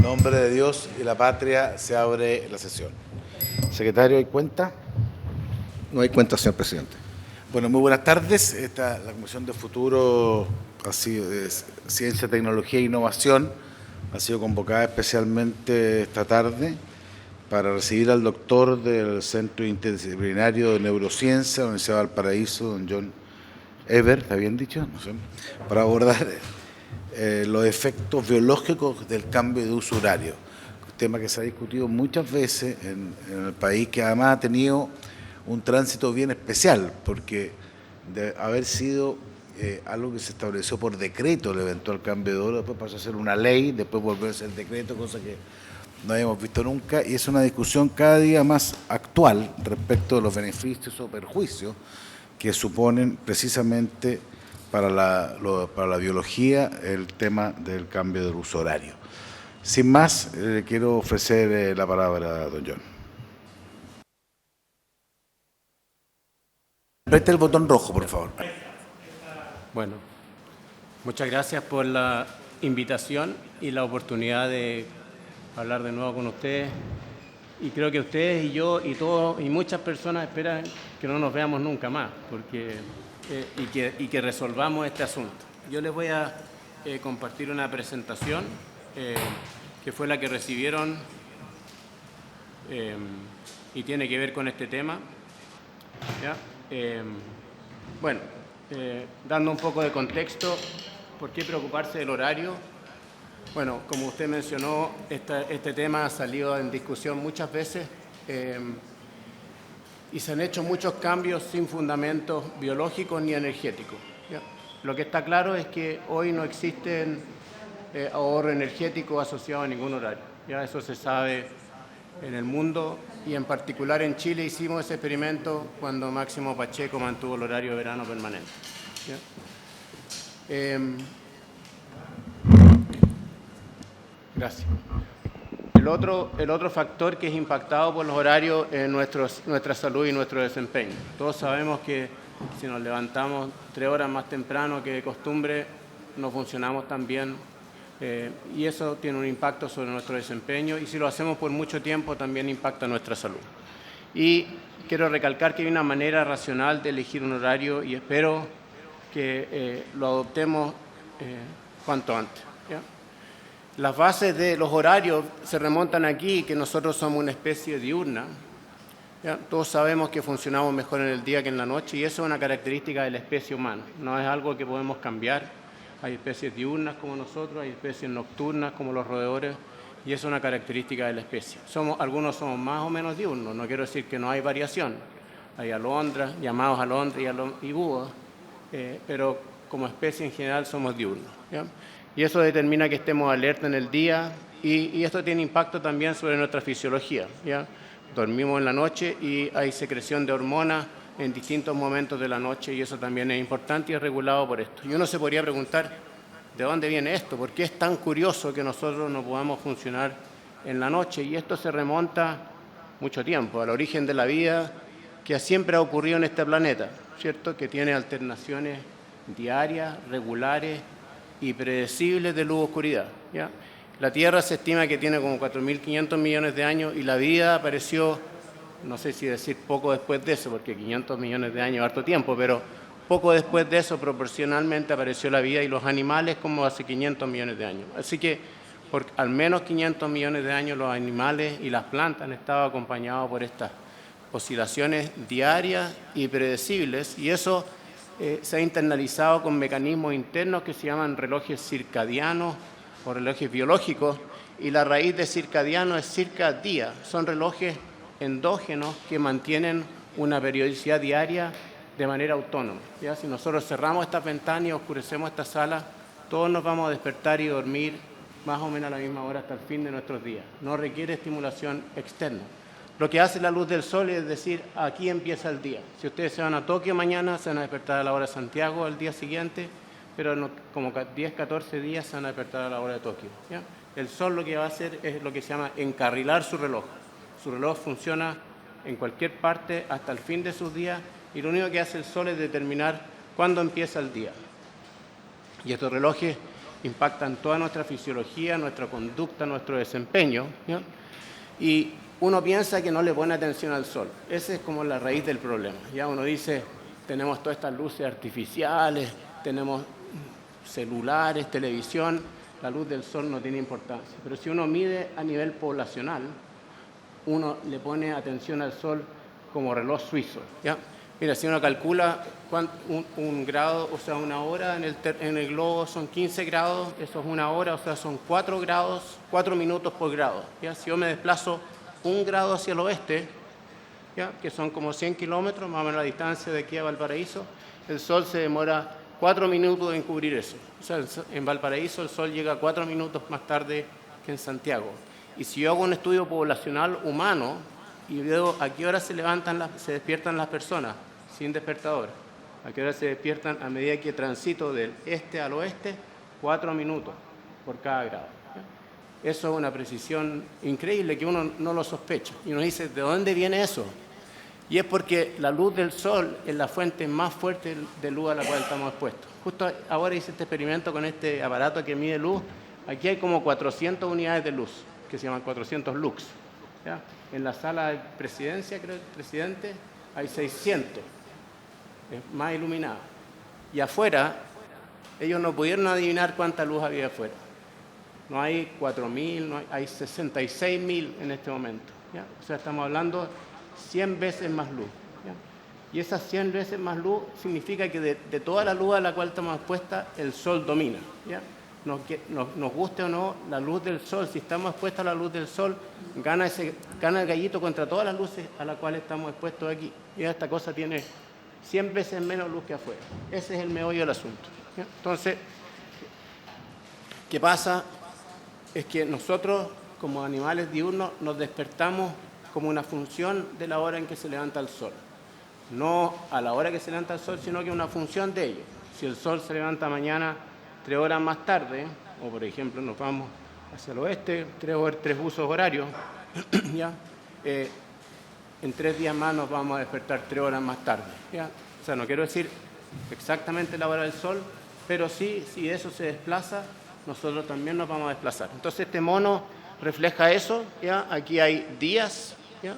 Nombre de Dios y la patria, se abre la sesión. Secretario, ¿hay cuenta? No hay cuenta, señor presidente. Bueno, muy buenas tardes. La Comisión de Futuro, de Ciencia, Tecnología e Innovación, ha sido convocada especialmente esta tarde para recibir al doctor del Centro Interdisciplinario de Neurociencia de la Universidad de Valparaíso, don John Eber, ¿está bien dicho? No sé, para abordar los efectos biológicos del cambio de uso horario, un tema que se ha discutido muchas veces en el país, que además ha tenido un tránsito bien especial, porque de haber sido algo que se estableció por decreto, el eventual cambio de hora, después pasó a ser una ley, después volvió a ser decreto, cosa que no habíamos visto nunca, y es una discusión cada día más actual respecto de los beneficios o perjuicios que suponen precisamente para la biología el tema del cambio del uso horario. Sin más, quiero ofrecer la palabra a don John. Apriete el botón rojo, por favor. Bueno, muchas gracias por la invitación y la oportunidad de hablar de nuevo con ustedes. Y creo que ustedes y yo y muchas personas esperan que no nos veamos nunca más, porque y que resolvamos este asunto. Yo les voy a compartir una presentación que fue la que recibieron y tiene que ver con este tema. ¿Ya? Dando un poco de contexto, ¿por qué preocuparse del horario? Bueno, como usted mencionó, este tema ha salido en discusión muchas veces y se han hecho muchos cambios sin fundamentos biológicos ni energéticos. ¿Ya? Lo que está claro es que hoy no existen ahorro energético asociado a ningún horario. Ya eso se sabe en el mundo y en particular en Chile hicimos ese experimento cuando Máximo Pacheco mantuvo el horario de verano permanente. ¿Ya? Gracias. El otro factor que es impactado por los horarios es nuestra salud y nuestro desempeño. Todos sabemos que si nos levantamos 3 horas más temprano que de costumbre, no funcionamos tan bien y eso tiene un impacto sobre nuestro desempeño y si lo hacemos por mucho tiempo también impacta nuestra salud. Y quiero recalcar que hay una manera racional de elegir un horario y espero que lo adoptemos cuanto antes. ¿Ya? Las bases de los horarios se remontan aquí, que nosotros somos una especie diurna. ¿Ya? Todos sabemos que funcionamos mejor en el día que en la noche y eso es una característica de la especie humana, no es algo que podemos cambiar. Hay especies diurnas como nosotros, hay especies nocturnas como los roedores y eso es una característica de la especie. Algunos somos más o menos diurnos, no quiero decir que no hay variación. Hay alondras, llamados alondras y búhos, pero como especie en general somos diurnos. ¿Ya? Y eso determina que estemos alerta en el día y esto tiene impacto también sobre nuestra fisiología. ¿Ya? Dormimos en la noche y hay secreción de hormonas en distintos momentos de la noche y eso también es importante y es regulado por esto. Y uno se podría preguntar, ¿de dónde viene esto? ¿Por qué es tan curioso que nosotros no podamos funcionar en la noche? Y esto se remonta mucho tiempo, al origen de la vida que siempre ha ocurrido en este planeta, ¿cierto? Que tiene alternaciones diarias, regulares y predecibles de luz-oscuridad. ¿Ya? La Tierra se estima que tiene como 4.500 millones de años y la vida apareció, no sé si decir poco después de eso, porque 500 millones de años es harto tiempo, pero poco después de eso proporcionalmente apareció la vida y los animales como hace 500 millones de años. Así que por al menos 500 millones de años los animales y las plantas han estado acompañados por estas oscilaciones diarias y predecibles y eso se ha internalizado con mecanismos internos que se llaman relojes circadianos o relojes biológicos y la raíz de circadiano es circadía, son relojes endógenos que mantienen una periodicidad diaria de manera autónoma. ¿Ya? Si nosotros cerramos estas ventanas y oscurecemos esta sala, todos nos vamos a despertar y dormir más o menos a la misma hora hasta el fin de nuestros días. No requiere estimulación externa. Lo que hace la luz del sol es decir, aquí empieza el día. Si ustedes se van a Tokio mañana, se van a despertar a la hora de Santiago el día siguiente, pero como 10, 14 días se van a despertar a la hora de Tokio. ¿Ya? El sol lo que va a hacer es lo que se llama encarrilar su reloj. Su reloj funciona en cualquier parte hasta el fin de sus días y lo único que hace el sol es determinar cuándo empieza el día. Y estos relojes impactan toda nuestra fisiología, nuestra conducta, nuestro desempeño, ¿ya? Y uno piensa que no le pone atención al sol. Esa es como la raíz del problema. Ya uno dice, tenemos todas estas luces artificiales, tenemos celulares, televisión, la luz del sol no tiene importancia. Pero si uno mide a nivel poblacional, uno le pone atención al sol como reloj suizo, ¿ya? Mira, si uno calcula un grado, o sea, una hora en el globo son 15 grados, eso es una hora, o sea, son 4 grados, 4 minutos por grado, ¿ya? Si yo me desplazo 1 grado hacia el oeste, ¿ya? Que son como 100 kilómetros, más o menos la distancia de aquí a Valparaíso, el sol se demora 4 minutos en cubrir eso. O sea, en Valparaíso el sol llega 4 minutos más tarde que en Santiago. Y si yo hago un estudio poblacional humano y veo a qué hora se despiertan las personas sin despertador, a qué hora se despiertan a medida que transito del este al oeste, 4 minutos por cada grado. Eso es una precisión increíble que uno no lo sospecha. Y uno dice, ¿de dónde viene eso? Y es porque la luz del sol es la fuente más fuerte de luz a la cual estamos expuestos. Justo ahora hice este experimento con este aparato que mide luz. Aquí hay como 400 unidades de luz, que se llaman 400 lux, ¿ya? En la sala de presidencia, creo, el presidente, hay 600, es más iluminada. Y afuera, ellos no pudieron adivinar cuánta luz había afuera. No hay 4.000, hay 66.000 en este momento, ¿ya? O sea, estamos hablando 100 veces más luz, ¿ya? Y esas 100 veces más luz significa que de toda la luz a la cual estamos expuestas, el sol domina, ¿ya? Nos guste o no, la luz del sol, si estamos expuestos a la luz del sol, gana el gallito contra todas las luces a las cuales estamos expuestos aquí. Y esta cosa tiene 100 veces menos luz que afuera. Ese es el meollo del asunto, ¿ya? Entonces, ¿qué pasa? Es que nosotros, como animales diurnos, nos despertamos como una función de la hora en que se levanta el sol. No a la hora que se levanta el sol, sino que una función de ello. Si el sol se levanta mañana 3 horas más tarde, o por ejemplo nos vamos hacia el oeste, 3 usos horarios, ¿ya? En 3 días más nos vamos a despertar 3 horas más tarde, ¿ya? O sea, no quiero decir exactamente la hora del sol, pero sí, si eso se desplaza, nosotros también nos vamos a desplazar. Entonces este mono refleja eso, ¿ya? Aquí hay días, ¿ya?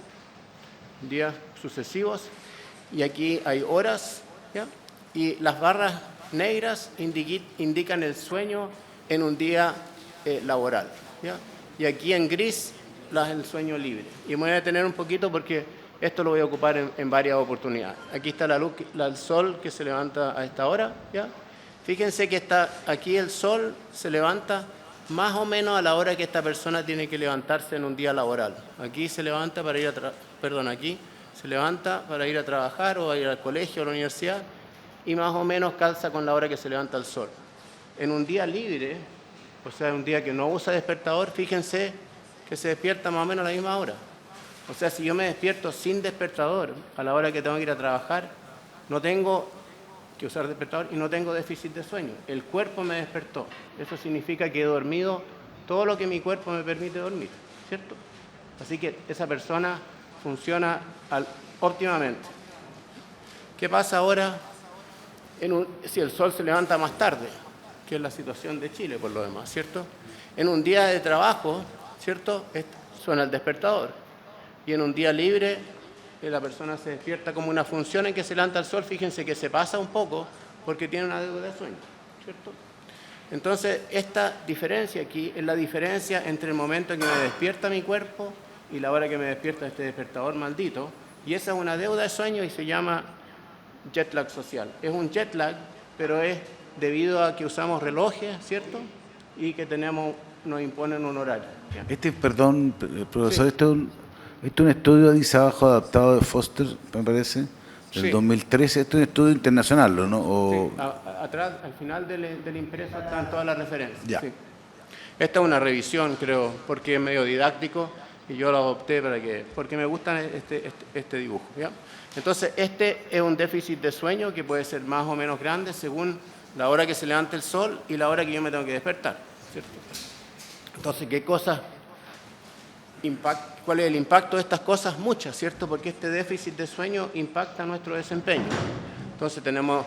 Días sucesivos, y aquí hay horas, ¿ya? Y las barras negras indican el sueño en un día laboral, ¿ya? Y aquí en gris el sueño libre. Y me voy a detener un poquito porque esto lo voy a ocupar en varias oportunidades. Aquí está la luz, el sol que se levanta a esta hora, ¿ya? Fíjense que aquí el sol se levanta más o menos a la hora que esta persona tiene que levantarse en un día laboral. Aquí se levanta para ir aquí se levanta para ir a trabajar o a ir al colegio o a la universidad, y más o menos calza con la hora que se levanta el sol. En un día libre, o sea, un día que no usa despertador, fíjense que se despierta más o menos a la misma hora. O sea, si yo me despierto sin despertador a la hora que tengo que ir a trabajar, no tengo que usar despertador y no tengo déficit de sueño. El cuerpo me despertó. Eso significa que he dormido todo lo que mi cuerpo me permite dormir, ¿cierto? Así que esa persona funciona óptimamente. ¿Qué pasa ahora si el sol se levanta más tarde? Que es la situación de Chile, por lo demás, ¿cierto? En un día de trabajo, ¿cierto? Suena el despertador. Y en un día libre, la persona se despierta como una función en que se levanta el sol. Fíjense que se pasa un poco porque tiene una deuda de sueño, ¿cierto? Entonces, esta diferencia aquí es la diferencia entre el momento en que me despierta mi cuerpo y la hora que me despierta este despertador maldito. Y esa es una deuda de sueño y se llama jet lag social. Es un jet lag, pero es debido a que usamos relojes, ¿cierto? Y que nos imponen un horario, ¿ya? Perdón, profesor, Sí. Este es un estudio dice abajo adaptado de Foster, me parece, del Sí. 2013. Este es un estudio internacional, ¿no? Sí, atrás, al final del impreso están todas las referencias. Ya. Sí. Esta es una revisión, creo, porque es medio didáctico y yo lo adopté porque me gusta este dibujo, ¿ya? Entonces, este es un déficit de sueño que puede ser más o menos grande según la hora que se levanta el sol y la hora que yo me tengo que despertar, ¿cierto? Entonces, ¿cuál es el impacto de estas cosas? Muchas, ¿cierto? Porque este déficit de sueño impacta nuestro desempeño. Entonces tenemos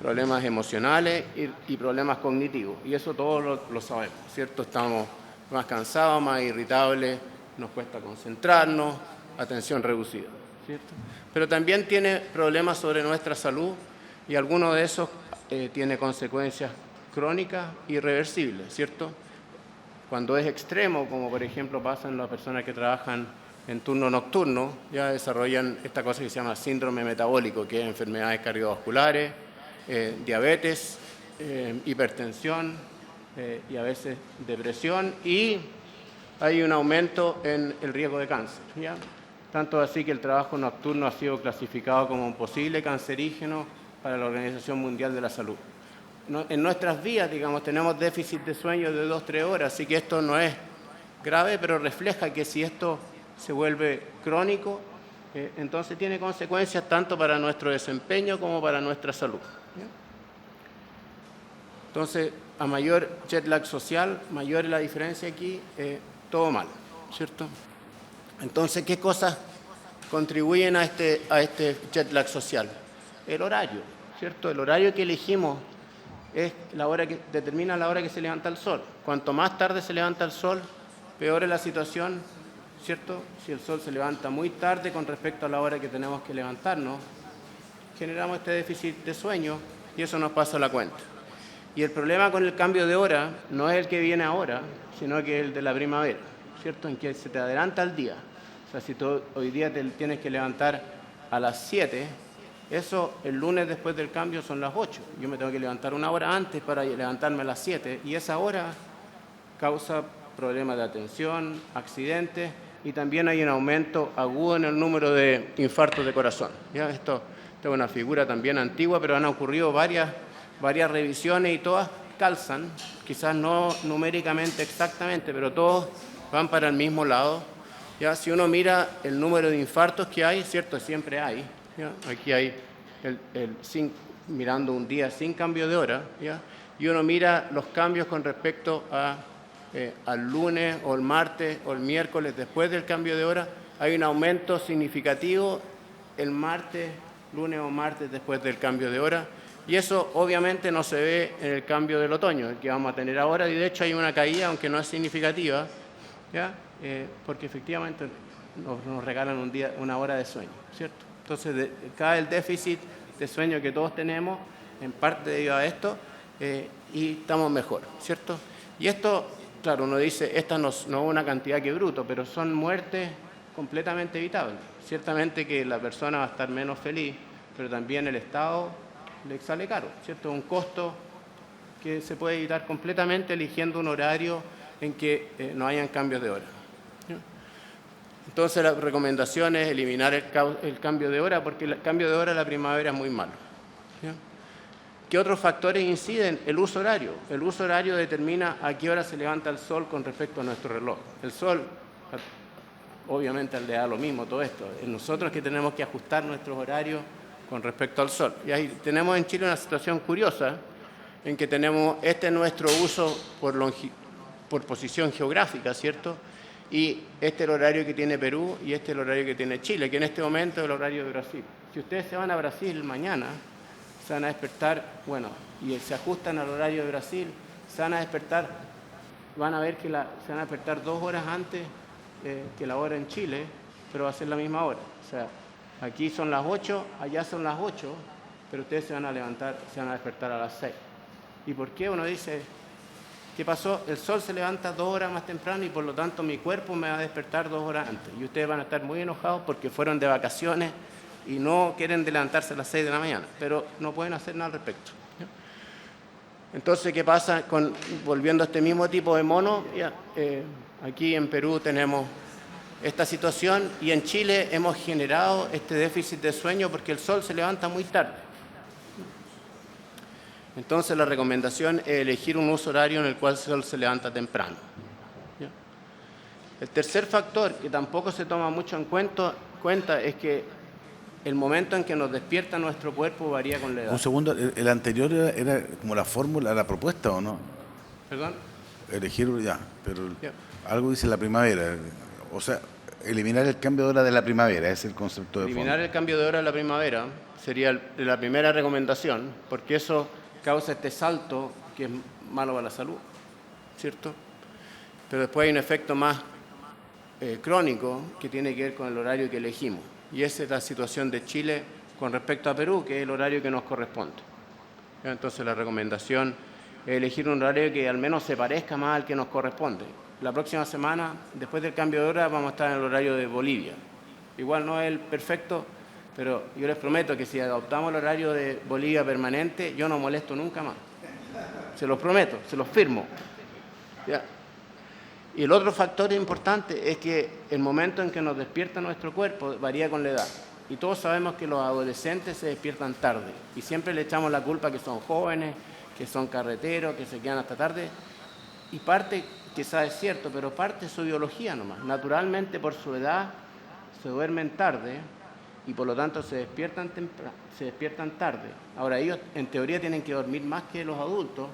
problemas emocionales y problemas cognitivos. Y eso todos lo sabemos, ¿cierto? Estamos más cansados, más irritables, nos cuesta concentrarnos, atención reducida, ¿cierto? Pero también tiene problemas sobre nuestra salud y algunos de esos tiene consecuencias crónicas irreversibles, ¿cierto? Cuando es extremo, como por ejemplo pasa en las personas que trabajan en turno nocturno, ya desarrollan esta cosa que se llama síndrome metabólico, que es enfermedades cardiovasculares, diabetes, hipertensión y a veces depresión, y hay un aumento en el riesgo de cáncer, ¿ya? Tanto así que el trabajo nocturno ha sido clasificado como un posible cancerígeno para la Organización Mundial de la Salud. En nuestras vidas, digamos, tenemos déficit de sueño de 2-3 horas, así que esto no es grave, pero refleja que si esto se vuelve crónico, entonces tiene consecuencias tanto para nuestro desempeño como para nuestra salud, ¿ya? Entonces, a mayor jet lag social, mayor es la diferencia aquí, todo mal, ¿cierto? Entonces, ¿qué cosas contribuyen a este jet lag social? El horario, ¿cierto? El horario que elegimos es la hora que determina la hora que se levanta el sol. Cuanto más tarde se levanta el sol, peor es la situación, ¿cierto? Si el sol se levanta muy tarde con respecto a la hora que tenemos que levantarnos, generamos este déficit de sueño y eso nos pasa la cuenta. Y el problema con el cambio de hora no es el que viene ahora, sino que es el de la primavera, ¿cierto? En que se te adelanta el día. O sea, si tú hoy día te tienes que levantar a las 7, eso el lunes después del cambio son las 8. Yo me tengo que levantar una hora antes para levantarme a las 7 y esa hora causa problemas de atención, accidentes y también hay un aumento agudo en el número de infartos de corazón. ¿Ya? Esto es una figura también antigua, pero han ocurrido varias revisiones y todas calzan, quizás no numéricamente exactamente, pero todos van para el mismo lado. ¿Ya? Si uno mira el número de infartos que hay, ¿cierto? Siempre hay. ¿Ya? Aquí hay mirando un día sin cambio de hora, ¿ya? Y uno mira los cambios con respecto al lunes o el martes o el miércoles después del cambio de hora, hay un aumento significativo el martes, lunes o martes después del cambio de hora, y eso obviamente no se ve en el cambio del otoño, el que vamos a tener ahora, y de hecho hay una caída, aunque no es significativa, ¿ya? Porque efectivamente nos regalan una hora de sueño, ¿cierto? Entonces cae el déficit de sueño que todos tenemos, en parte debido a esto, y estamos mejor, ¿cierto? Y esto, claro, uno dice, esta no es una cantidad que bruto, pero son muertes completamente evitables. Ciertamente que la persona va a estar menos feliz, pero también el Estado le sale caro, ¿cierto? Un costo que se puede evitar completamente eligiendo un horario en que no hayan cambios de hora. Entonces la recomendación es eliminar el cambio de hora, porque el cambio de hora en la primavera es muy malo. ¿Ya? ¿Qué otros factores inciden? El uso horario. El uso horario determina a qué hora se levanta el sol con respecto a nuestro reloj. El sol, obviamente, le da lo mismo todo esto. Es nosotros que tenemos que ajustar nuestros horarios con respecto al sol. Y ahí tenemos en Chile una situación curiosa en que tenemos nuestro uso por posición geográfica, ¿cierto? Y este es el horario que tiene Perú y este es el horario que tiene Chile, que en este momento es el horario de Brasil. Si ustedes se van a Brasil mañana, se van a despertar, bueno, y se ajustan al horario de Brasil, se van a despertar, van a ver que se van a despertar 2 horas antes que la hora en Chile, pero va a ser la misma hora. O sea, aquí son las 8, allá son las 8, pero ustedes se van a despertar a las 6. ¿Y por qué? Uno dice, ¿qué pasó? El sol se levanta 2 horas más temprano y por lo tanto mi cuerpo me va a despertar 2 horas antes. Y ustedes van a estar muy enojados porque fueron de vacaciones y no quieren levantarse a las 6 de la mañana, pero no pueden hacer nada al respecto. Entonces, ¿qué pasa? Volviendo a este mismo tipo de mono, aquí en Perú tenemos esta situación y en Chile hemos generado este déficit de sueño porque el sol se levanta muy tarde. Entonces la recomendación es elegir un uso horario en el cual el sol se levanta temprano. ¿Ya? El tercer factor, que tampoco se toma mucho en cuenta, es que el momento en que nos despierta nuestro cuerpo varía con la edad. Un segundo, el anterior era como la fórmula, la propuesta, ¿o no? ¿Perdón? Elegir, ya, pero Ya. algo dice la primavera. O sea, eliminar el cambio de hora de la primavera, ese es el concepto de fondo. Eliminar el cambio de hora de la primavera sería la primera recomendación, porque eso causa este salto que es malo para la salud, ¿cierto? Pero después hay un efecto más crónico que tiene que ver con el horario que elegimos. Y esa es la situación de Chile con respecto a Perú, que es el horario que nos corresponde. Entonces la recomendación es elegir un horario que al menos se parezca más al que nos corresponde. La próxima semana, después del cambio de hora, vamos a estar en el horario de Bolivia. Igual no es el perfecto, pero yo les prometo que si adoptamos el horario de Bolivia permanente, yo no molesto nunca más. Se los prometo, se los firmo. ¿Ya? Y el otro factor importante es que el momento en que nos despierta nuestro cuerpo varía con la edad. Y todos sabemos que los adolescentes se despiertan tarde. Y siempre le echamos la culpa que son jóvenes, que son carreteros, que se quedan hasta tarde. Y parte, quizás es cierto, pero parte de su biología nomás. Naturalmente, por su edad, se duermen tarde y por lo tanto se despiertan tarde. Ahora, ellos en teoría tienen que dormir más que los adultos,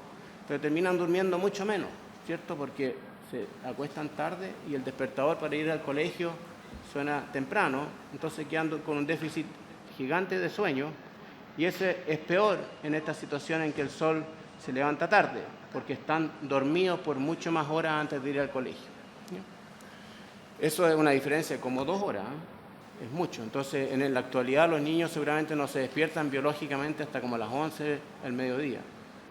pero terminan durmiendo mucho menos, ¿cierto? Porque se acuestan tarde y el despertador para ir al colegio suena temprano, entonces quedan con un déficit gigante de sueño, y ese es peor en esta situación en que el sol se levanta tarde, porque están dormidos por mucho más horas antes de ir al colegio. Eso es una diferencia de como 2 horas, ¿eh? Es mucho. Entonces, en la actualidad los niños seguramente no se despiertan biológicamente hasta como las 11 del mediodía.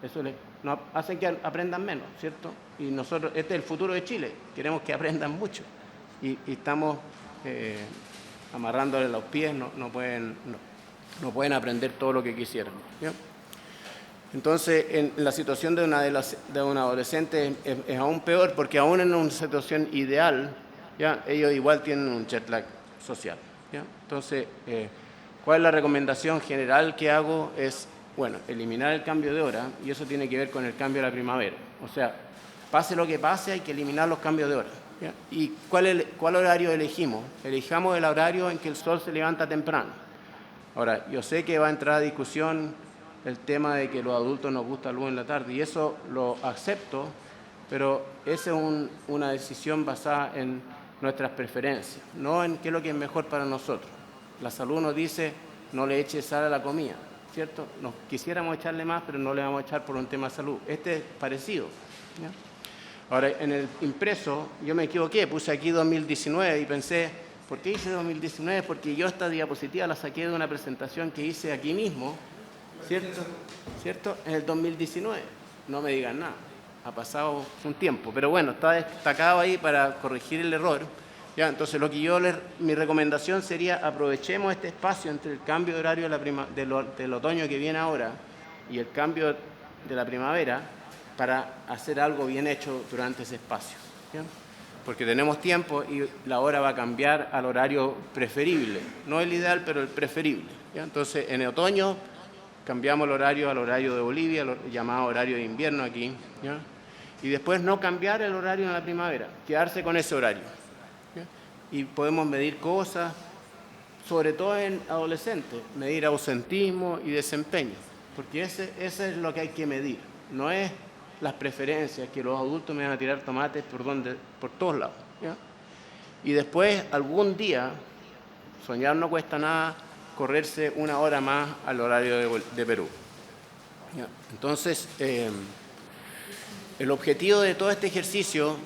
Eso nos hace que aprendan menos, ¿cierto? Y nosotros, este es el futuro de Chile, queremos que aprendan mucho. Y estamos amarrándoles los pies, no pueden aprender todo lo que quisieran. ¿Ya? Entonces, en la situación de un adolescente es aún peor, porque aún en una situación ideal, ¿ya? Ellos igual tienen un jet lag social. ¿Ya? Entonces, ¿cuál es la recomendación general que hago? Es, bueno, eliminar el cambio de hora, y eso tiene que ver con el cambio de la primavera. O sea, pase lo que pase, hay que eliminar los cambios de hora. ¿Ya? ¿Y cuál horario elegimos? Elijamos el horario en que el sol se levanta temprano. Ahora, yo sé que va a entrar a discusión el tema de que los adultos nos gusta la luz en la tarde, y eso lo acepto, pero esa es una decisión basada en nuestras preferencias, no en qué es lo que es mejor para nosotros. La salud nos dice, no le eches sal a la comida, ¿cierto? Nos quisiéramos echarle más, pero no le vamos a echar por un tema de salud. Este es parecido. ¿Ya? Ahora, en el impreso, yo me equivoqué, puse aquí 2019 y pensé, ¿por qué hice 2019? Porque yo esta diapositiva la saqué de una presentación que hice aquí mismo, ¿cierto? En el 2019. No me digan nada, ha pasado un tiempo, pero bueno, está destacado ahí para corregir el error. ¿Ya? Entonces, mi recomendación sería aprovechemos este espacio entre el cambio de horario del otoño que viene ahora y el cambio de la primavera, para hacer algo bien hecho durante ese espacio. ¿Ya? Porque tenemos tiempo y la hora va a cambiar al horario preferible. No el ideal, pero el preferible. ¿Ya? Entonces, en el otoño cambiamos el horario al horario de Bolivia, el llamado horario de invierno aquí. ¿Ya? Y después no cambiar el horario en la primavera, quedarse con ese horario. ¿Ya? Y podemos medir cosas, sobre todo en adolescentes, medir ausentismo y desempeño. Porque ese es lo que hay que medir. No es las preferencias, que los adultos me van a tirar tomates por todos lados. ¿Ya? Y después, algún día, soñar no cuesta nada, correrse 1 hora más al horario de Perú. ¿Ya? Entonces, el objetivo de todo este ejercicio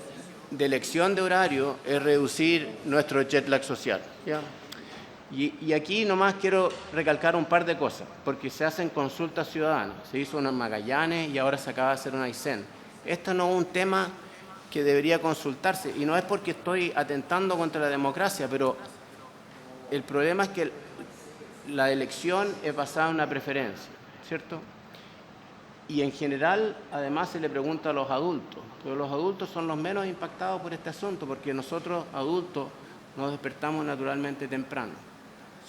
de elección de horario es reducir nuestro jet lag social. ¿Ya? Y aquí nomás quiero recalcar un par de cosas, porque se hacen consultas ciudadanas. Se hizo una en Magallanes y ahora se acaba de hacer una Aysén. Esto no es un tema que debería consultarse, y no es porque estoy atentando contra la democracia, pero el problema es que la elección es basada en una preferencia, ¿cierto? Y en general, además, se le pregunta a los adultos, pero los adultos son los menos impactados por este asunto, porque nosotros, adultos, nos despertamos naturalmente temprano.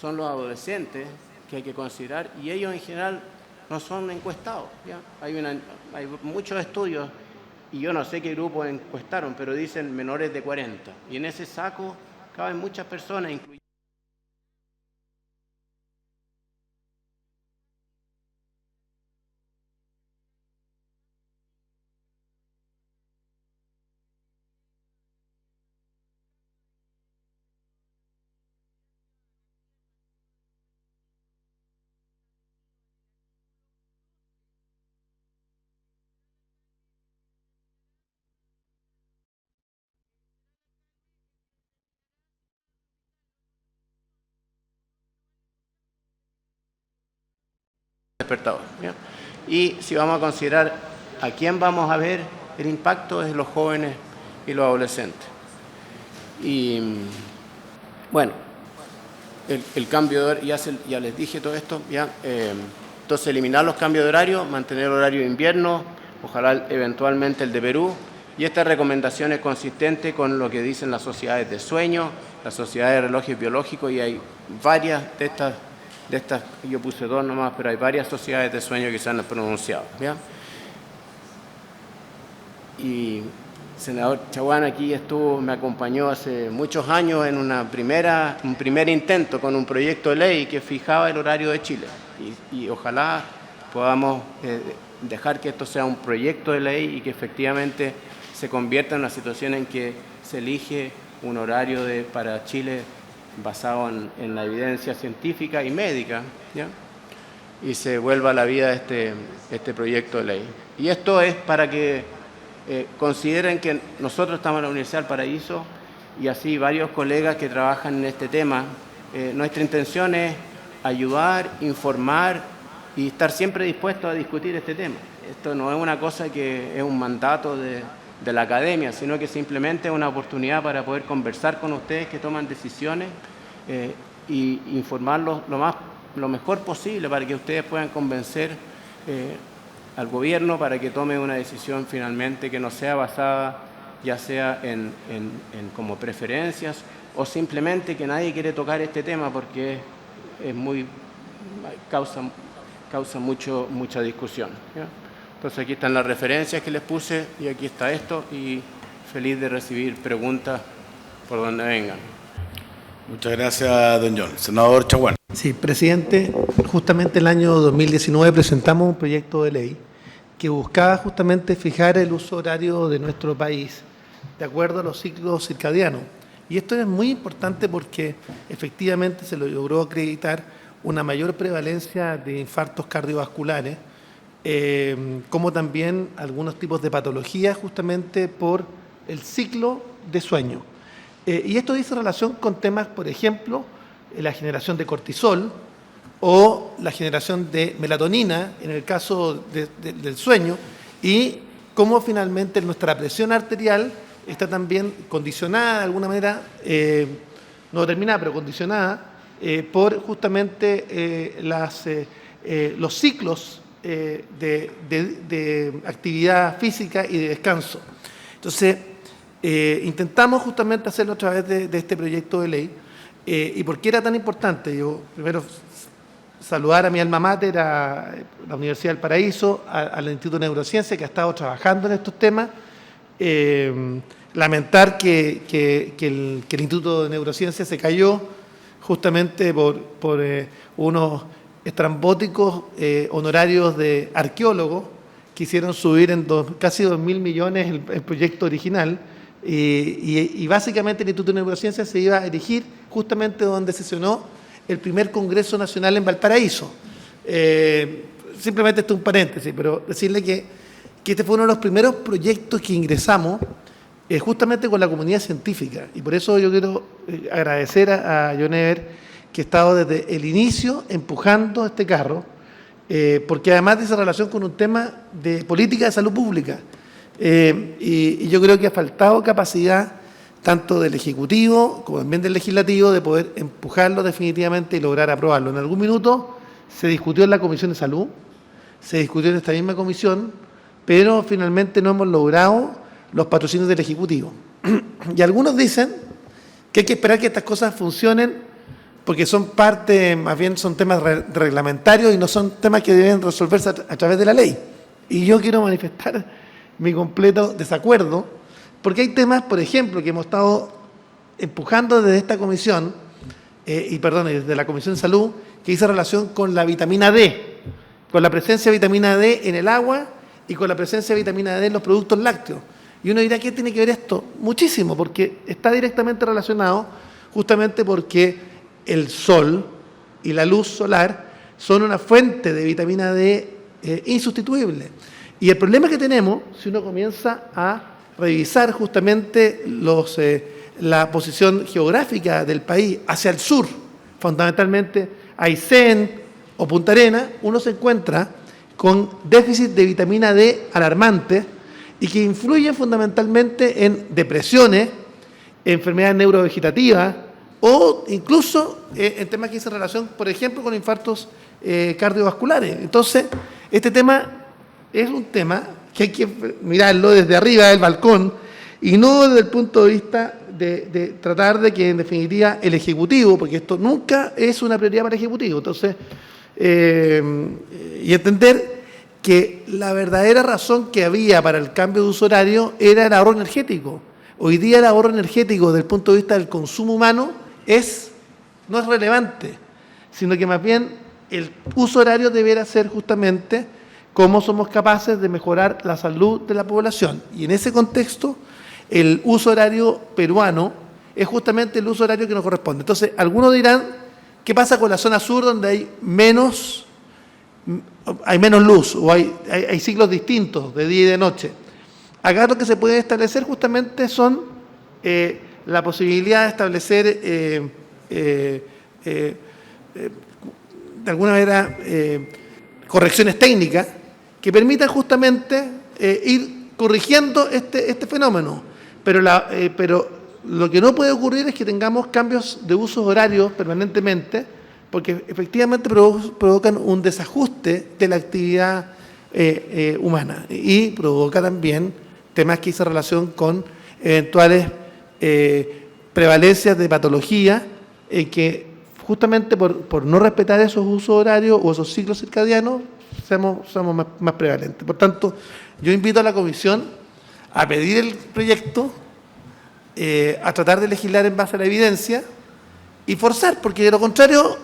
Son los adolescentes que hay que considerar, y ellos en general no son encuestados. ¿Ya? Hay muchos estudios, y yo no sé qué grupos encuestaron, pero dicen menores de 40. Y en ese saco caben muchas personas, incluyendo despertador, ¿ya? Y si vamos a considerar a quién vamos a ver el impacto, es los jóvenes y los adolescentes. Y bueno, el cambio de horario, ya les dije todo esto, ¿ya? Entonces, eliminar los cambios de horario, mantener el horario de invierno, ojalá eventualmente el de Perú, y esta recomendación es consistente con lo que dicen las sociedades de sueño, las sociedades de relojes biológicos, y hay varias de estas, yo puse 2 nomás, pero hay varias sociedades de sueño que se han pronunciado, ¿ya? Y senador Chaguán aquí me acompañó hace muchos años en un primer intento con un proyecto de ley que fijaba el horario de Chile. Y ojalá podamos dejar que esto sea un proyecto de ley y que efectivamente se convierta en una situación en que se elige un horario para Chile basado en la evidencia científica y médica, ¿ya? Y se vuelva a la vida este proyecto de ley. Y esto es para que consideren que nosotros estamos en la Universidad del Paraíso y así varios colegas que trabajan en este tema. Nuestra intención es ayudar, informar y estar siempre dispuestos a discutir este tema. Esto no es una cosa que es un mandato de la academia, sino que simplemente es una oportunidad para poder conversar con ustedes que toman decisiones y informarlos lo mejor posible para que ustedes puedan convencer al gobierno para que tome una decisión finalmente que no sea basada ya sea en como preferencias o simplemente que nadie quiere tocar este tema porque causa mucha discusión, ¿ya? Entonces aquí están las referencias que les puse y aquí está esto y feliz de recibir preguntas por donde vengan. Muchas gracias, don John. Senador Chaguán. Sí, presidente, justamente el año 2019 presentamos un proyecto de ley que buscaba justamente fijar el uso horario de nuestro país de acuerdo a los ciclos circadianos. Y esto es muy importante porque efectivamente se lo logró acreditar una mayor prevalencia de infartos cardiovasculares, como también algunos tipos de patologías justamente por el ciclo de sueño. Y esto dice relación con temas, por ejemplo, la generación de cortisol o la generación de melatonina en el caso del sueño y cómo finalmente nuestra presión arterial está también condicionada de alguna manera, no determinada, pero condicionada por justamente los ciclos de actividad física y de descanso. Entonces, intentamos justamente hacerlo a través de este proyecto de ley. ¿Y por qué era tan importante? Yo primero saludar a mi alma mater, a la Universidad del Paraíso, al Instituto de Neurociencia que ha estado trabajando en estos temas. Lamentar que el Instituto de Neurociencia se cayó justamente por unos estrambóticos honorarios de arqueólogos que hicieron subir en casi 2.000 millones el proyecto original. Y básicamente el Instituto de Neurociencia se iba a erigir justamente donde sesionó el primer Congreso Nacional en Valparaíso. Simplemente esto es un paréntesis, pero decirle que este fue uno de los primeros proyectos que ingresamos justamente con la comunidad científica. Y por eso yo quiero agradecer a John Ever, que ha estado desde el inicio empujando este carro, porque además dice relación con un tema de política de salud pública. Y yo creo que ha faltado capacidad tanto del Ejecutivo como también del Legislativo de poder empujarlo definitivamente y lograr aprobarlo. En algún minuto se discutió en la Comisión de Salud, se discutió en esta misma comisión, pero finalmente no hemos logrado los patrocinios del Ejecutivo. Y algunos dicen que hay que esperar que estas cosas funcionen porque son parte, más bien son temas reglamentarios y no son temas que deben resolverse a través de la ley. Y yo quiero manifestar mi completo desacuerdo, porque hay temas, por ejemplo, que hemos estado empujando desde esta comisión, desde la Comisión de Salud, que dice relación con la vitamina D, con la presencia de vitamina D en el agua y con la presencia de vitamina D en los productos lácteos. Y uno dirá, ¿qué tiene que ver esto? Muchísimo, porque está directamente relacionado justamente porque el sol y la luz solar son una fuente de vitamina D insustituible. Y el problema que tenemos, si uno comienza a revisar justamente la posición geográfica del país hacia el sur, fundamentalmente Aysén, o Punta Arenas, uno se encuentra con déficit de vitamina D alarmante y que influyen fundamentalmente en depresiones, enfermedades neurovegetativas o incluso en temas que dicen relación, por ejemplo, con infartos cardiovasculares. Entonces, este tema es un tema que hay que mirarlo desde arriba del balcón y no desde el punto de vista de tratar de que, en definitiva, el Ejecutivo, porque esto nunca es una prioridad para el Ejecutivo, entonces, y entender que la verdadera razón que había para el cambio de uso horario era el ahorro energético. Hoy día el ahorro energético desde el punto de vista del consumo humano no es relevante, sino que más bien el uso horario deberá ser justamente cómo somos capaces de mejorar la salud de la población. Y en ese contexto, el uso horario peruano es justamente el uso horario que nos corresponde. Entonces, algunos dirán, ¿qué pasa con la zona sur donde hay menos luz o hay ciclos distintos de día y de noche? Acá lo que se puede establecer justamente son la posibilidad de establecer de alguna manera correcciones técnicas que permitan justamente ir corrigiendo este fenómeno. Pero lo que no puede ocurrir es que tengamos cambios de usos horarios permanentemente, porque efectivamente provocan un desajuste de la actividad humana y provoca también temas que hacen relación con eventuales prevalencias de patología que justamente por no respetar esos usos horarios o esos ciclos circadianos seamos más prevalentes. Por tanto, yo invito a la Comisión a pedir el proyecto, a tratar de legislar en base a la evidencia y forzar, porque de lo contrario,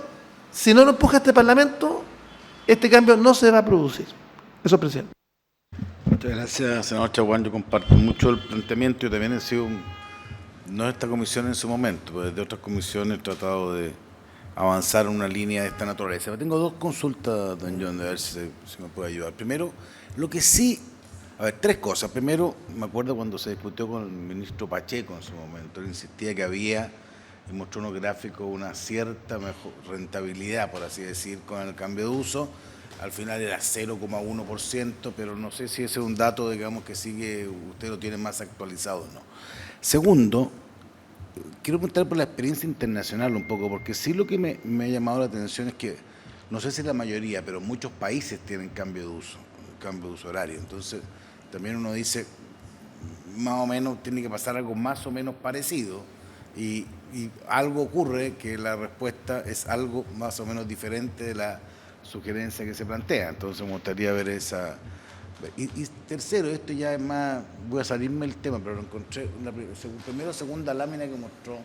si no lo empuja este Parlamento, este cambio no se va a producir. Eso, presidente. Muchas gracias, senador Chaguán. Yo comparto mucho el planteamiento. Yo también he sido, no de esta comisión en su momento, pero desde otras comisiones he tratado de avanzar en una línea de esta naturaleza. Tengo dos consultas, don John, a ver si me puede ayudar. Primero, lo que sí, tres cosas. Primero, me acuerdo cuando se discutió con el ministro Pacheco en su momento, él insistía que había, y mostró unos gráficos, una cierta rentabilidad, por así decir, con el cambio de uso. Al final era 0,1%, pero no sé si ese es un dato, digamos, que sigue, usted lo tiene más actualizado o no. Segundo, quiero preguntar por la experiencia internacional un poco, porque sí lo que me ha llamado la atención es que, no sé si la mayoría, pero muchos países tienen cambio de uso horario. Entonces, también uno dice, más o menos tiene que pasar algo más o menos parecido, y algo ocurre que la respuesta es algo más o menos diferente de la sugerencia que se plantea. Entonces me gustaría ver esa. Y tercero, esto ya es más, voy a salirme del tema, pero lo encontré, primero segunda lámina que mostró,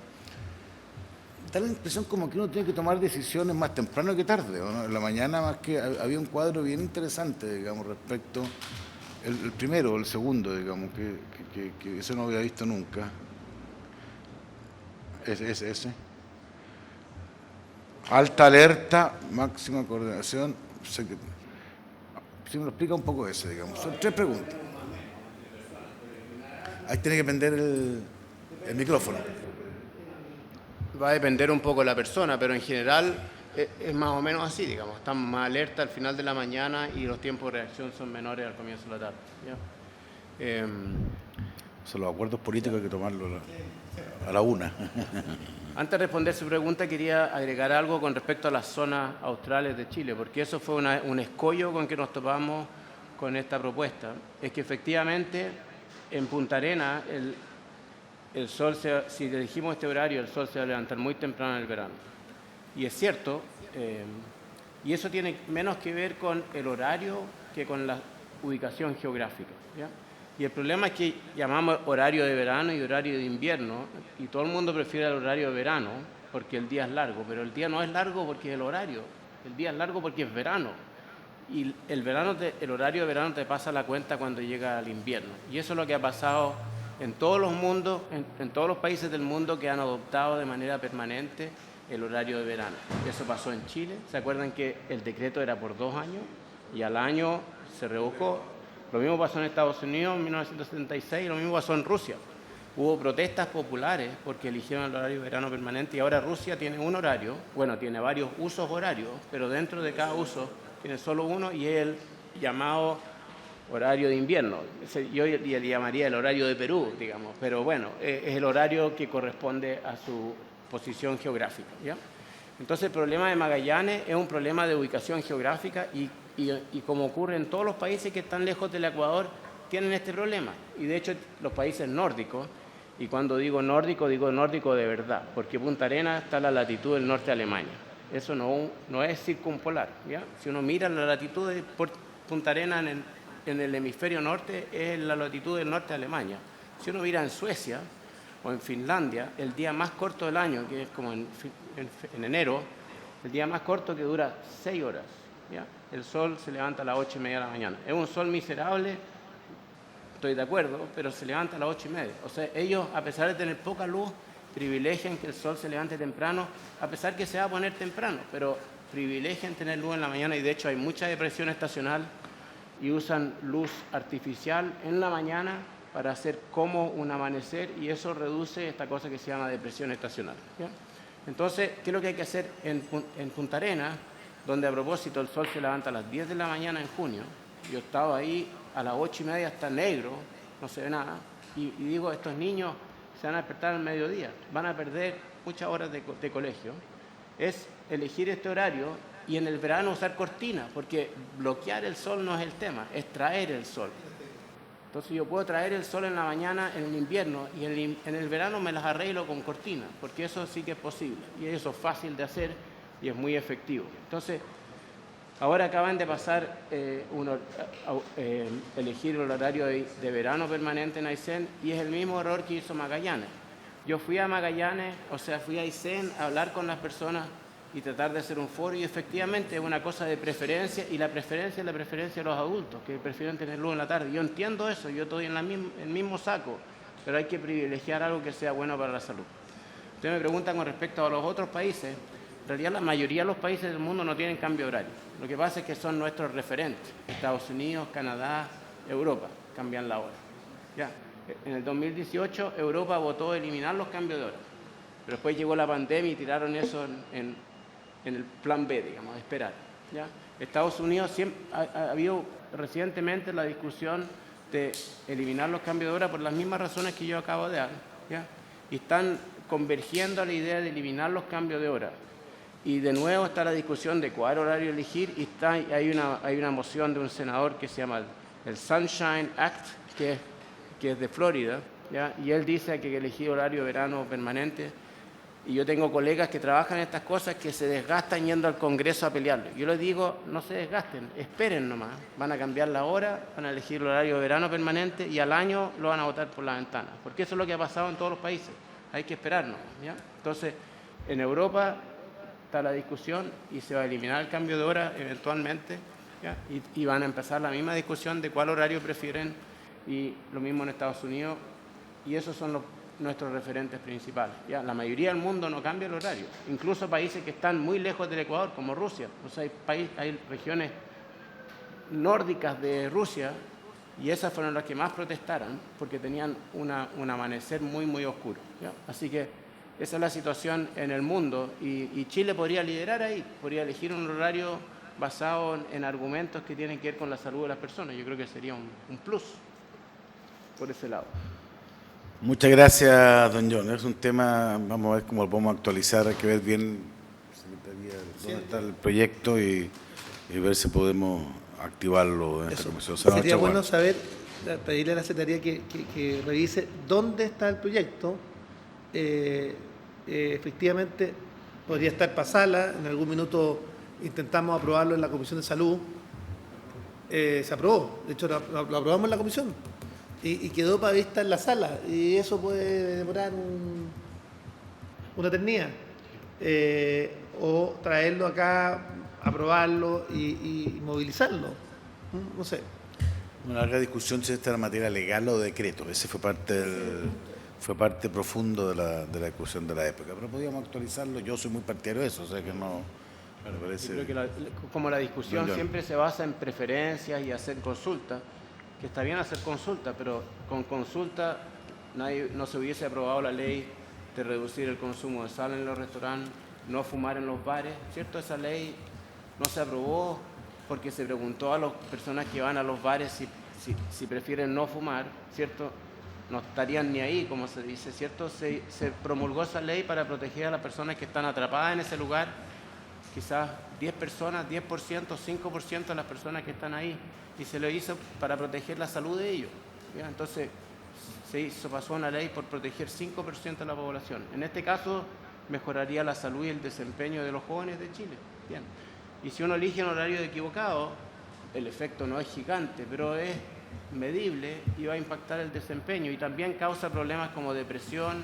da la impresión como que uno tiene que tomar decisiones más temprano que tarde, ¿no? En la mañana más que había un cuadro bien interesante, digamos, respecto, el primero o el segundo, digamos, que eso no había visto nunca. Ese. Alta alerta, máxima coordinación. Si me lo explica un poco ese, digamos. Son tres preguntas. Ahí tiene que prender el micrófono. Va a depender un poco de la persona, pero en general es más o menos así, digamos. Estamos más alerta al final de la mañana y los tiempos de reacción son menores al comienzo de la tarde. ¿Ya? Son los acuerdos políticos, hay que tomarlo a la una. Antes de responder su pregunta, quería agregar algo con respecto a las zonas australes de Chile, porque eso fue un escollo con que nos topamos con esta propuesta. Es que efectivamente en Punta Arenas el sol, si elegimos este horario, el sol se va a levantar muy temprano en el verano. Y es cierto, y eso tiene menos que ver con el horario que con la ubicación geográfica, ¿ya? Y el problema es que llamamos horario de verano y horario de invierno, y todo el mundo prefiere el horario de verano porque el día es largo, pero el día no es largo porque es el horario, el día es largo porque es verano. Y el horario de verano te pasa la cuenta cuando llega el invierno. Y eso es lo que ha pasado en todos los países del mundo que han adoptado de manera permanente el horario de verano. Eso pasó en Chile. ¿Se acuerdan que el decreto era por 2 años y al año se revocó? Lo mismo pasó en Estados Unidos en 1976 y lo mismo pasó en Rusia. hubo protestas populares porque eligieron el horario de verano permanente y ahora Rusia tiene un horario, bueno, tiene varios usos horarios, pero dentro de cada uso tiene solo uno y es el llamado horario de invierno. Yo le llamaría el horario de Perú, digamos, pero bueno, es el horario que corresponde a su posición geográfica, ¿ya? Entonces el problema de Magallanes es un problema de ubicación geográfica y como ocurre en todos los países que están lejos del Ecuador, tienen este problema. Y de hecho los países nórdicos, y cuando digo nórdico de verdad, porque Punta Arenas está a la latitud del norte de Alemania. Eso no es circumpolar, ¿ya? Si uno mira la latitud de Punta Arenas en el hemisferio norte, es la latitud del norte de Alemania. Si uno mira en Suecia o en Finlandia, el día más corto del año, que es como en enero, el día más corto que dura 6 horas, ¿ya? El sol se levanta a las 8:30 de la mañana. Es un sol miserable, estoy de acuerdo, pero se levanta a las 8:30. O sea, ellos, a pesar de tener poca luz, privilegian que el sol se levante temprano, a pesar que se va a poner temprano, pero privilegian tener luz en la mañana y de hecho hay mucha depresión estacional y usan luz artificial en la mañana para hacer como un amanecer y eso reduce esta cosa que se llama depresión estacional, ¿ya? Entonces, ¿qué es lo que hay que hacer en Punta Arenas, donde a propósito el sol se levanta a las 10 de la mañana en junio? Yo he estado ahí a las 8:30 está negro, no se ve nada, y digo, estos niños se van a despertar al mediodía, van a perder muchas horas de colegio. Es elegir este horario y en el verano usar cortinas, porque bloquear el sol no es el tema, es traer el sol. Entonces yo puedo traer el sol en la mañana, en el invierno, y en el verano me las arreglo con cortinas, porque eso sí que es posible, y eso es fácil de hacer y es muy efectivo. Entonces, ahora acaban de pasar elegir el horario de verano permanente en Aysén, y es el mismo error que hizo Magallanes. Yo fui a Magallanes, fui a Aysén a hablar con las personas y tratar de hacer un foro, y efectivamente es una cosa de preferencia, y la preferencia es la preferencia de los adultos, que prefieren tener luz en la tarde. Yo entiendo eso, yo estoy en el mismo saco, pero hay que privilegiar algo que sea bueno para la salud. Ustedes me preguntan con respecto a los otros países. En realidad la mayoría de los países del mundo no tienen cambio horario. Lo que pasa es que son nuestros referentes. Estados Unidos, Canadá, Europa, cambian la hora. Ya. En el 2018 Europa votó eliminar los cambios de hora, pero después llegó la pandemia y tiraron eso en el plan B, digamos, de esperar, ¿ya? Estados Unidos ha habido recientemente la discusión de eliminar los cambios de hora por las mismas razones que yo acabo de dar, ¿ya? Y están convergiendo a la idea de eliminar los cambios de hora. Y de nuevo está la discusión de cuál horario elegir y hay una moción de un senador que se llama el Sunshine Act, que es de Florida, ¿ya? Y él dice que hay que elegir horario de verano permanente. Y yo tengo colegas que trabajan en estas cosas que se desgastan yendo al Congreso a pelearlo. Yo les digo, no se desgasten, esperen nomás. Van a cambiar la hora, van a elegir el horario de verano permanente y al año lo van a botar por la ventana. Porque eso es lo que ha pasado en todos los países. Hay que esperarnos, ¿ya? Entonces, en Europa está la discusión y se va a eliminar el cambio de hora eventualmente, ¿ya? Y van a empezar la misma discusión de cuál horario prefieren y lo mismo en Estados Unidos. Y esos son nuestros referentes principales, ¿ya? La mayoría del mundo no cambia el horario, incluso países que están muy lejos del Ecuador, como Rusia. O sea, hay regiones nórdicas de Rusia y esas fueron las que más protestaron porque tenían un amanecer muy, muy oscuro, ¿ya? Así que esa es la situación en el mundo y Chile podría liderar ahí, podría elegir un horario basado en argumentos que tienen que ver con la salud de las personas. Yo creo que sería un plus por ese lado. Muchas gracias, don John. Es un tema, vamos a ver cómo lo podemos actualizar, hay que ver bien dónde está el proyecto y ver si podemos activarlo en esta comisión. Sería bueno saber, pedirle a la Secretaría que revise dónde está el proyecto. Efectivamente, podría estar para sala, en algún minuto intentamos aprobarlo en la Comisión de Salud, se aprobó, de hecho lo aprobamos en la comisión. Y quedó para vista en la sala, y eso puede demorar una eternidad. O traerlo acá, aprobarlo y movilizarlo. No sé. Una larga discusión si esta era materia legal o decreto. Ese fue parte profundo de la discusión de la época. Pero podíamos actualizarlo. Yo soy muy partidario de eso, o sea que no. Me parece. Yo creo que como la discusión siempre se basa en preferencias y hacer consultas, que está bien hacer consulta, pero con consulta no se hubiese aprobado la ley de reducir el consumo de sal en los restaurantes, no fumar en los bares, ¿cierto? Esa ley no se aprobó porque se preguntó a las personas que van a los bares si prefieren no fumar, ¿cierto? No estarían ni ahí, como se dice, ¿cierto? Se promulgó esa ley para proteger a las personas que están atrapadas en ese lugar, quizás 10 personas, 10%, 5% de las personas que están ahí, y se lo hizo para proteger la salud de ellos, ¿ya? Entonces, pasó una ley por proteger 5% de la población. En este caso, mejoraría la salud y el desempeño de los jóvenes de Chile. Bien. Y si uno elige un horario equivocado, el efecto no es gigante, pero es medible y va a impactar el desempeño y también causa problemas como depresión,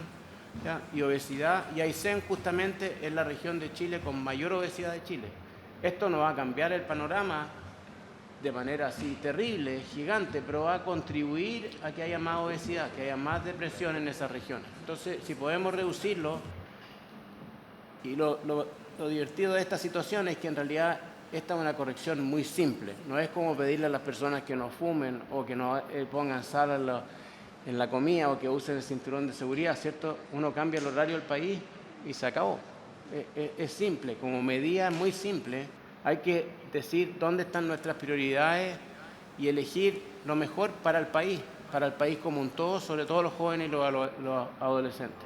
¿ya? Y obesidad, y Aysén justamente es la región de Chile con mayor obesidad de Chile. Esto no va a cambiar el panorama de manera así terrible, gigante, pero va a contribuir a que haya más obesidad, que haya más depresión en esas regiones. Entonces, si podemos reducirlo, y lo divertido de esta situación es que en realidad esta es una corrección muy simple. No es como pedirle a las personas que no fumen o que no pongan sal en la comida o que usen el cinturón de seguridad, ¿cierto? Uno cambia el horario del país y se acabó. Es simple, como medida muy simple. Hay que decir dónde están nuestras prioridades y elegir lo mejor para el país como un todo, sobre todo los jóvenes y los adolescentes.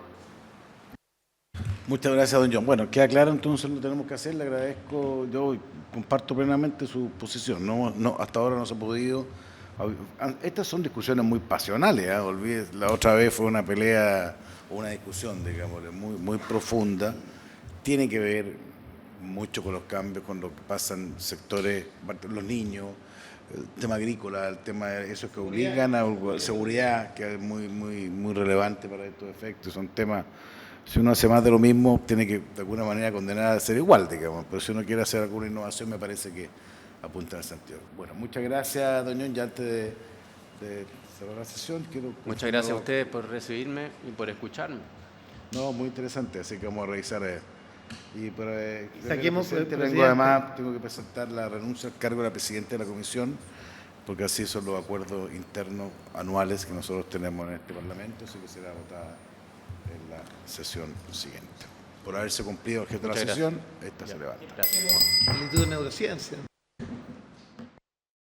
Muchas gracias, don John. Bueno, queda claro entonces lo que tenemos que hacer. Le agradezco, yo comparto plenamente su posición. No, hasta ahora no se ha podido. Estas son discusiones muy pasionales, ¿eh? Olvide, la otra vez fue una pelea, una discusión, digamos, muy profunda. Tiene que ver mucho con los cambios, con lo que pasan sectores, los niños, el tema agrícola, el tema de esos que obligan a seguridad, que es muy relevante para estos efectos. Son temas, si uno hace más de lo mismo, tiene que de alguna manera condenar a ser igual, digamos, pero si uno quiere hacer alguna innovación, me parece que apunta en el sentido. Bueno, muchas gracias, don John. Ya antes de cerrar la sesión, Muchas gracias a ustedes por recibirme y por escucharme. No, muy interesante, así que vamos a revisar. Y para Saquemos, presidente, además, tengo que presentar la renuncia al cargo de la presidenta de la comisión, porque así son los acuerdos internos anuales que nosotros tenemos en este Parlamento, así que será votada en la sesión siguiente. Por haberse cumplido el objeto de la sesión, esta se levanta. Gracias. El Instituto de Neurociencia.